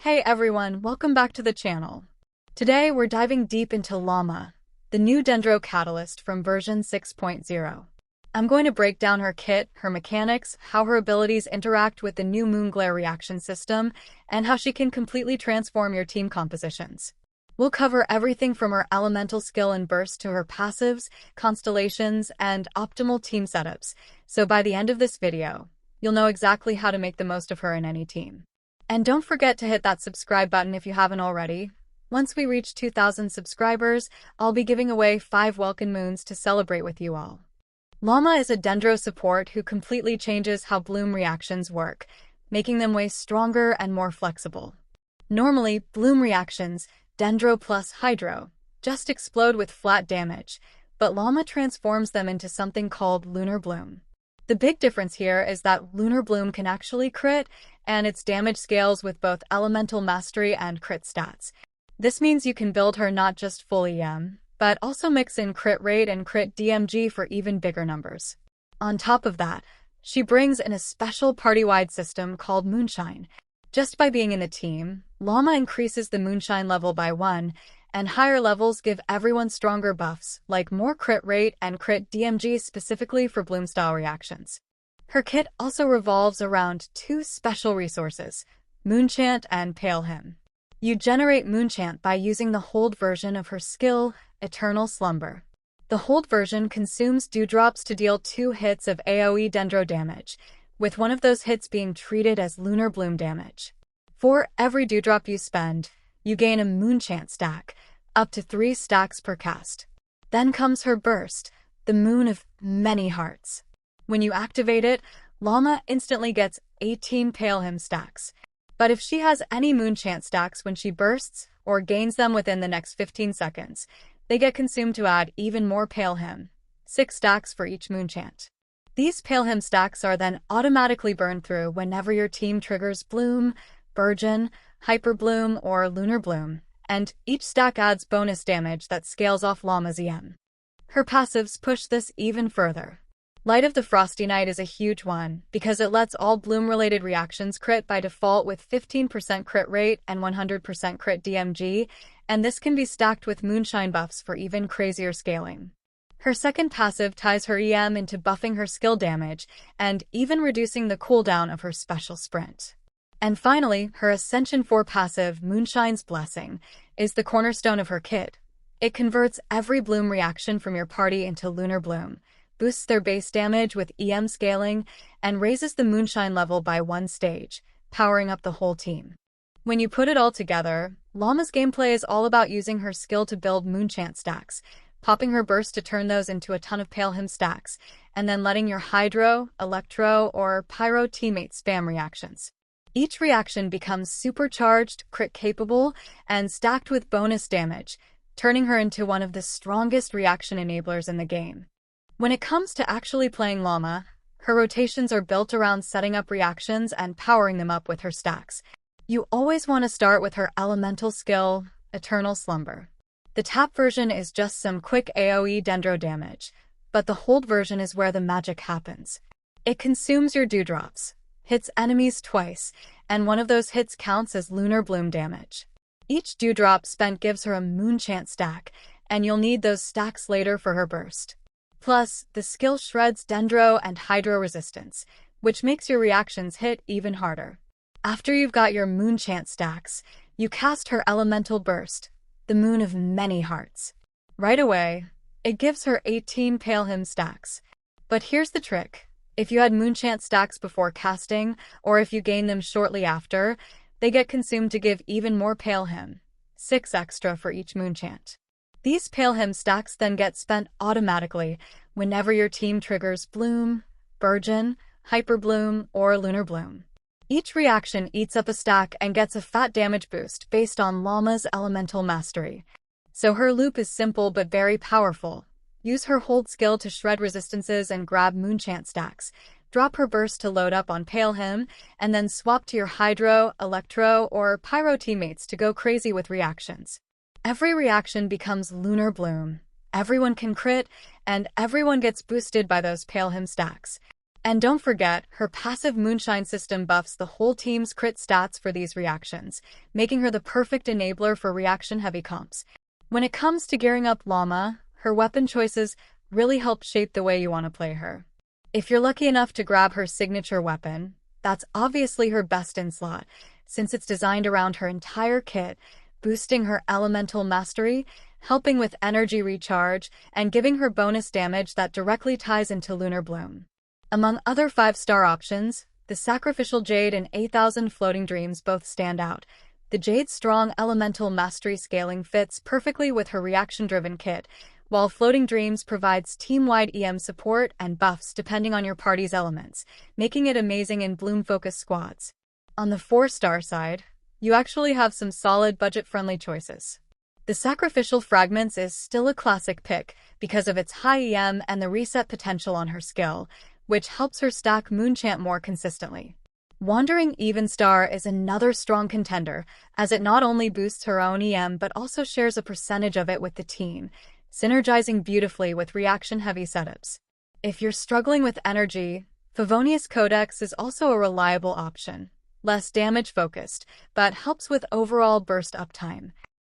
Hey everyone, welcome back to the channel. Today we're diving deep into Lauma, the new Dendro catalyst from version 6.0. I'm going to break down her kit, her mechanics, how her abilities interact with the new Moonglare reaction system, and how she can completely transform your team compositions. We'll cover everything from her elemental skill and burst to her passives, constellations, and optimal team setups, so by the end of this video, you'll know exactly how to make the most of her in any team. And don't forget to hit that subscribe button if you haven't already. Once we reach 2,000 subscribers, I'll be giving away 5 Welcome Moons to celebrate with you all. Lauma is a Dendro support who completely changes how Bloom reactions work, making them way stronger and more flexible. Normally, Bloom reactions, Dendro plus Hydro, just explode with flat damage, but Lauma transforms them into something called Lunar Bloom. The big difference here is that Lunar Bloom can actually crit, and its damage scales with both Elemental Mastery and crit stats. This means you can build her not just full EM, but also mix in crit rate and crit DMG for even bigger numbers. On top of that, she brings in a special party-wide system called Moonshine. Just by being in the team, Lauma increases the Moonshine level by 1, and higher levels give everyone stronger buffs, like more crit rate and crit DMG specifically for Bloom-style reactions. Her kit also revolves around 2 special resources, Moonchant and Pale Hymn. You generate Moonchant by using the hold version of her skill, Eternal Slumber. The hold version consumes dewdrops to deal 2 hits of AoE Dendro damage, with one of those hits being treated as Lunar Bloom damage. For every dewdrop you spend, you gain a Moonchant stack, up to 3 stacks per cast. Then comes her burst, the Moon of Many Hearts. When you activate it, Lauma instantly gets 18 Pale Hymn stacks. But if she has any Moonchant stacks when she bursts, or gains them within the next 15 seconds, they get consumed to add even more Pale Hymn, 6 stacks for each Moonchant. These Pale Hymn stacks are then automatically burned through whenever your team triggers Bloom, Burgeon, Hyper Bloom, or Lunar Bloom, and each stack adds bonus damage that scales off Lauma's EM. Her passives push this even further. Light of the Frosty Night is a huge one, because it lets all Bloom-related reactions crit by default with 15% crit rate and 100% crit DMG, and this can be stacked with Moonshine buffs for even crazier scaling. Her second passive ties her EM into buffing her skill damage, and even reducing the cooldown of her special sprint. And finally, her Ascension 4 passive, Moonshine's Blessing, is the cornerstone of her kit. It converts every Bloom reaction from your party into Lunar Bloom, boosts their base damage with EM scaling, and raises the Moonshine level by 1 stage, powering up the whole team. When you put it all together, Lauma's gameplay is all about using her skill to build Moonchant stacks, popping her burst to turn those into a ton of Pale Hymn stacks, and then letting your Hydro, Electro, or Pyro teammates spam reactions. Each reaction becomes supercharged, crit-capable, and stacked with bonus damage, turning her into one of the strongest reaction enablers in the game. When it comes to actually playing Lauma, her rotations are built around setting up reactions and powering them up with her stacks. You always want to start with her elemental skill, Eternal Slumber. The tap version is just some quick AoE Dendro damage, but the hold version is where the magic happens. It consumes your dewdrops, hits enemies twice, and one of those hits counts as Lunar Bloom damage. Each dewdrop spent gives her a Moonchant stack, and you'll need those stacks later for her burst. Plus, the skill shreds Dendro and Hydro resistance, which makes your reactions hit even harder. After you've got your Moonchant stacks, you cast her Elemental Burst, the Moon of Many Hearts. Right away, it gives her 18 Pale Hymn stacks. But here's the trick. If you had Moonchant stacks before casting, or if you gain them shortly after, they get consumed to give even more Pale Hymn, 6 extra for each Moonchant. These Pale Hymn stacks then get spent automatically whenever your team triggers Bloom, Burgeon, Hyper Bloom, or Lunar Bloom. Each reaction eats up a stack and gets a fat damage boost based on Lauma's Elemental Mastery. So her loop is simple but very powerful. Use her hold skill to shred resistances and grab Moonchant stacks. Drop her burst to load up on Pale Hymn, and then swap to your Hydro, Electro, or Pyro teammates to go crazy with reactions. Every reaction becomes Lunar Bloom. Everyone can crit, and everyone gets boosted by those Pale Hymn stacks. And don't forget, her passive Moonshine system buffs the whole team's crit stats for these reactions, making her the perfect enabler for reaction-heavy comps. When it comes to gearing up Lauma, her weapon choices really help shape the way you want to play her. If you're lucky enough to grab her signature weapon, that's obviously her best-in slot, since it's designed around her entire kit, boosting her elemental mastery, helping with energy recharge, and giving her bonus damage that directly ties into Lunar Bloom. Among other 5-star options, the Sacrificial Jade and 8,000 Floating Dreams both stand out. The Jade's strong elemental mastery scaling fits perfectly with her reaction-driven kit, while Floating Dreams provides team-wide EM support and buffs depending on your party's elements, making it amazing in Bloom-focused squads. On the 4-star side, you actually have some solid budget-friendly choices. The Sacrificial Fragments is still a classic pick because of its high EM and the reset potential on her skill, which helps her stack Moonchant more consistently. Wandering Evenstar is another strong contender, as it not only boosts her own EM but also shares a percentage of it with the team, synergizing beautifully with reaction-heavy setups. If you're struggling with energy, Favonius Codex is also a reliable option. Less damage-focused, but helps with overall burst uptime.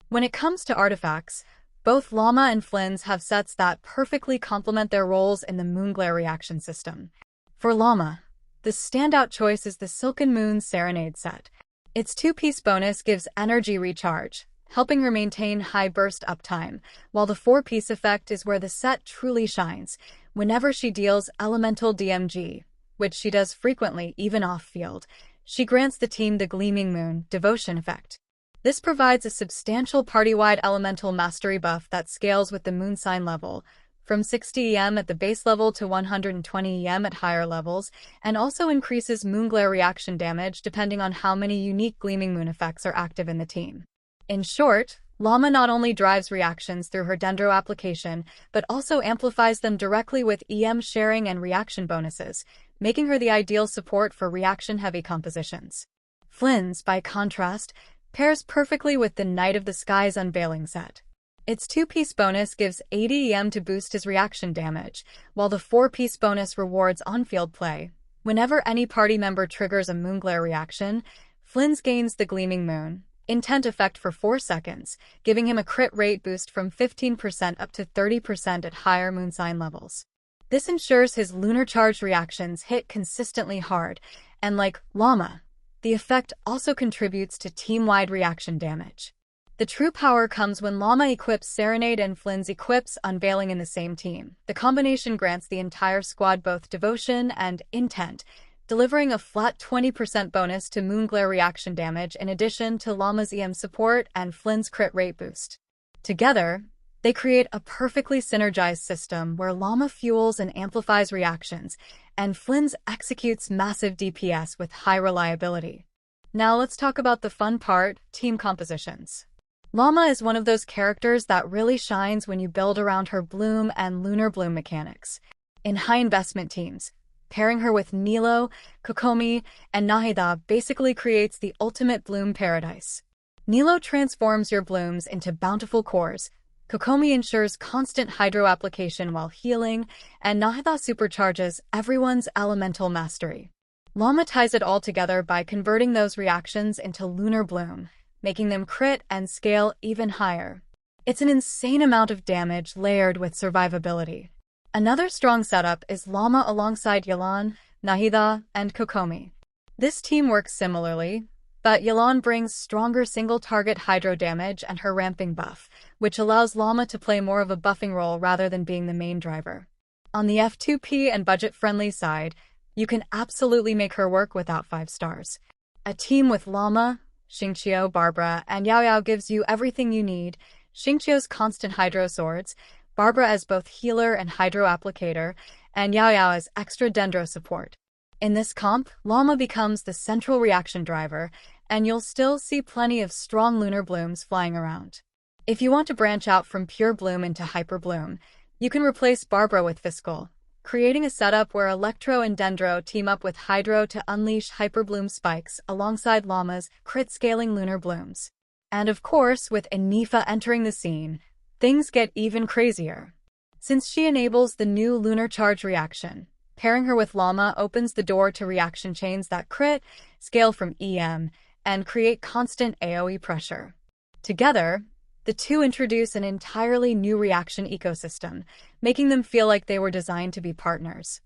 When it comes to artifacts, both Lauma and Flynn's have sets that perfectly complement their roles in the Moonglare reaction system. For Lauma, the standout choice is the Silken Moon Serenade set. Its 2-piece bonus gives energy recharge, helping her maintain high burst uptime, while the 4-piece effect is where the set truly shines, whenever she deals elemental DMG, which she does frequently even off-field. She grants the team the Gleaming Moon Devotion effect. This provides a substantial party-wide elemental mastery buff that scales with the moon sign level, from 60 EM at the base level to 120 EM at higher levels, and also increases Moonglare reaction damage depending on how many unique Gleaming Moon effects are active in the team. In short, Lauma not only drives reactions through her Dendro application, but also amplifies them directly with EM sharing and reaction bonuses, making her the ideal support for reaction-heavy compositions. Flynn's, by contrast, pairs perfectly with the Night of the Skies Unveiling set. Its 2-piece bonus gives 80 EM to boost his reaction damage, while the 4-piece bonus rewards on-field play. Whenever any party member triggers a Moonglare reaction, Flynn's gains the Gleaming Moon Intent effect for 4 seconds, giving him a crit rate boost from 15% up to 30% at higher moon sign levels. This ensures his lunar charge reactions hit consistently hard, and like Lauma, the effect also contributes to team-wide reaction damage. The true power comes when Lauma equips Serenade and Flynn's equips Unveiling in the same team. The combination grants the entire squad both Devotion and Intent, delivering a flat 20% bonus to Moonglare reaction damage in addition to Lauma's EM support and Flynn's crit rate boost. Together, they create a perfectly synergized system where Lauma fuels and amplifies reactions, and Flynn's executes massive DPS with high reliability. Now let's talk about the fun part, team compositions. Lauma is one of those characters that really shines when you build around her Bloom and Lunar Bloom mechanics. In high-investment teams, pairing her with Nilo, Kokomi, and Nahida basically creates the ultimate bloom paradise. Nilo transforms your blooms into bountiful cores, Kokomi ensures constant hydro application while healing, and Nahida supercharges everyone's elemental mastery. Lauma ties it all together by converting those reactions into Lunar Bloom, making them crit and scale even higher. It's an insane amount of damage layered with survivability. Another strong setup is Lauma alongside Yelan, Nahida, and Kokomi. This team works similarly, but Yelan brings stronger single-target hydro damage and her ramping buff, which allows Lauma to play more of a buffing role rather than being the main driver. On the F2P and budget-friendly side, you can absolutely make her work without 5 stars. A team with Lauma, Xingqiu, Barbara, and Yao Yao gives you everything you need. Xingqiu's constant hydro swords, Barbara as both healer and hydro applicator, and Yao Yao as extra dendro support. In this comp, Lauma becomes the central reaction driver, and you'll still see plenty of strong lunar blooms flying around. If you want to branch out from pure bloom into hyper bloom, you can replace Barbara with Fiscal, creating a setup where Electro and Dendro team up with Hydro to unleash hyper bloom spikes alongside Lauma's crit-scaling lunar blooms. And of course, with Enifa entering the scene, things get even crazier. Since she enables the new lunar charge reaction, Pairing her with Lauma opens the door to reaction chains that crit, scale from EM, and create constant AoE pressure. Together, the two introduce an entirely new reaction ecosystem, making them feel like they were designed to be partners.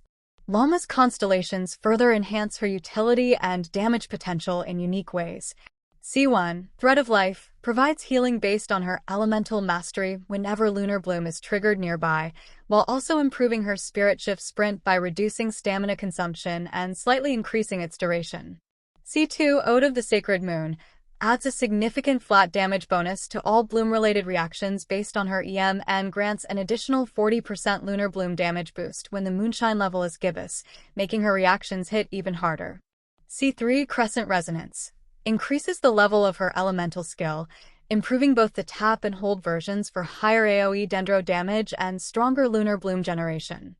Lauma's constellations further enhance her utility and damage potential in unique ways. C1, Thread of Life, provides healing based on her elemental mastery whenever Lunar Bloom is triggered nearby, while also improving her Spirit Shift sprint by reducing stamina consumption and slightly increasing its duration. C2, Ode of the Sacred Moon, adds a significant flat damage bonus to all Bloom-related reactions based on her EM and grants an additional 40% Lunar Bloom damage boost when the Moonshine level is gibbous, making her reactions hit even harder. C3, Crescent Resonance, increases the level of her elemental skill, improving both the tap and hold versions for higher AoE dendro damage and stronger Lunar Bloom generation.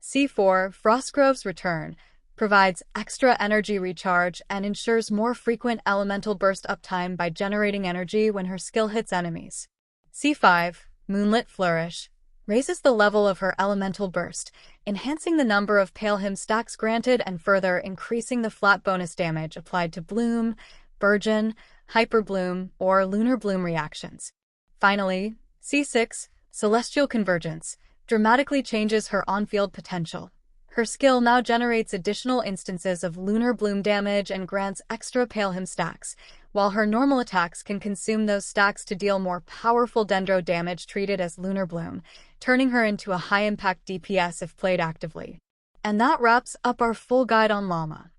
C4, Frostgrove's Return, provides extra energy recharge and ensures more frequent elemental burst uptime by generating energy when her skill hits enemies. C5, Moonlit Flourish, raises the level of her elemental burst, enhancing the number of Pale Hymn stacks granted and further increasing the flat bonus damage applied to Bloom, Burgeon, Hyper Bloom, or Lunar Bloom reactions. Finally, C6, Celestial Convergence, dramatically changes her on-field potential. Her skill now generates additional instances of Lunar Bloom damage and grants extra Pale Hymn stacks, while her normal attacks can consume those stacks to deal more powerful dendro damage treated as Lunar Bloom, turning her into a high-impact DPS if played actively. And that wraps up our full guide on Lauma.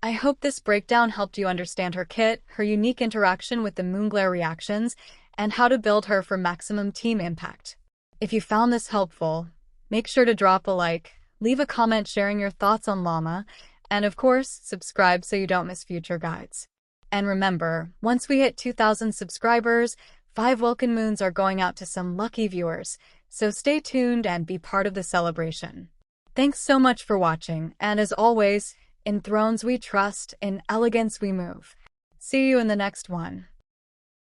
I hope this breakdown helped you understand her kit, her unique interaction with the Moonglare reactions, and how to build her for maximum team impact. If you found this helpful, make sure to drop a like, leave a comment sharing your thoughts on Lauma, and of course, subscribe so you don't miss future guides. And remember, once we hit 2,000 subscribers, 5 Welkin Moons are going out to some lucky viewers, so stay tuned and be part of the celebration. Thanks so much for watching, and as always, in thrones we trust, in elegance we move. See you in the next one.